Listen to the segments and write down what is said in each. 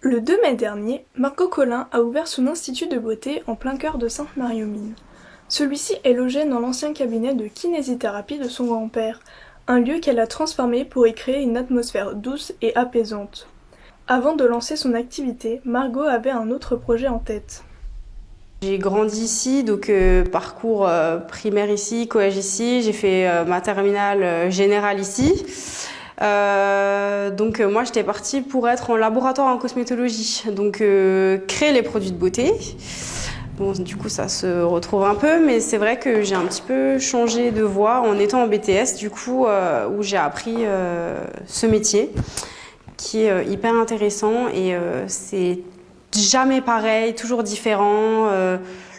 Le 2 mai dernier, Margot Collin a ouvert son institut de beauté en plein cœur de Sainte-Marie-aux-Mines. Celui-ci est logé dans l'ancien cabinet de kinésithérapie de son grand-père, un lieu qu'elle a transformé pour y créer une atmosphère douce et apaisante. Avant de lancer son activité, Margot avait un autre projet en tête. J'ai grandi ici, donc parcours primaire ici, collège ici, j'ai fait ma terminale générale ici. Donc moi j'étais partie pour être en laboratoire en cosmétologie, donc créer les produits de beauté. Bon, du coup ça se retrouve un peu, mais c'est vrai que j'ai un petit peu changé de voie en étant en BTS, du coup où j'ai appris ce métier qui est hyper intéressant et c'est jamais pareil, toujours différent.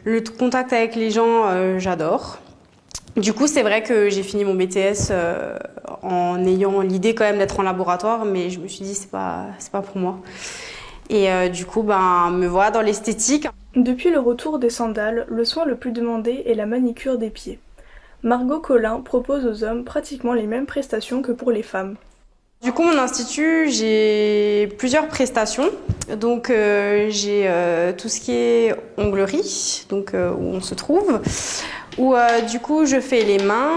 Le contact avec les gens, j'adore. Du coup, c'est vrai que j'ai fini mon BTS en ayant l'idée quand même d'être en laboratoire, mais je me suis dit c'est pas pour moi. Et du coup, me voilà dans l'esthétique. Depuis le retour des sandales, le soin le plus demandé est la manicure des pieds. Margot Collin propose aux hommes pratiquement les mêmes prestations que pour les femmes. Du coup, mon institut, j'ai plusieurs prestations. Donc, j'ai tout ce qui est onglerie, donc où on se trouve, où du coup, je fais les mains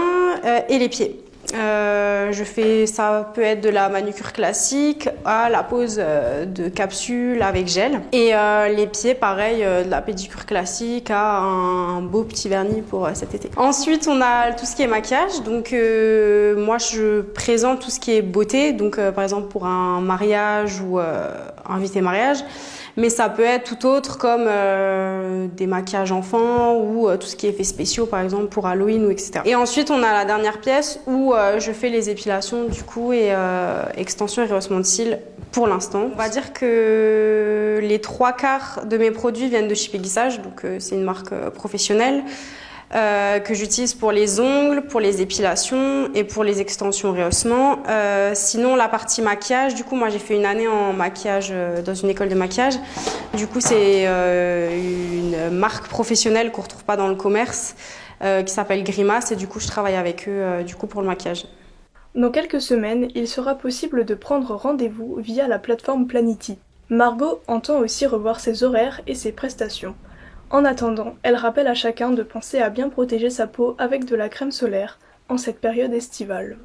et les pieds. Ça peut être de la manucure classique à la pose de capsule avec gel. Et les pieds, pareil, de la pédicure classique à un beau petit vernis pour cet été. Ensuite, on a tout ce qui est maquillage. Donc, moi, je présente tout ce qui est beauté. Donc, par exemple, pour un mariage ou invité mariage. Mais ça peut être tout autre comme des maquillages enfants ou tout ce qui est effets spéciaux par exemple pour Halloween ou etc. Et ensuite on a la dernière pièce où je fais les épilations du coup et extension et rehaussement de cils pour l'instant. On va dire que les 3/4 de mes produits viennent de chez Péguissage, donc c'est une marque professionnelle. Que j'utilise pour les ongles, pour les épilations et pour les extensions rehaussement. Sinon, la partie maquillage, du coup, moi j'ai fait une année en maquillage dans une école de maquillage. Du coup, c'est une marque professionnelle qu'on retrouve pas dans le commerce qui s'appelle Grimace et du coup, je travaille avec eux du coup pour le maquillage. Dans quelques semaines, il sera possible de prendre rendez-vous via la plateforme Planity. Margot entend aussi revoir ses horaires et ses prestations. En attendant, elle rappelle à chacun de penser à bien protéger sa peau avec de la crème solaire en cette période estivale.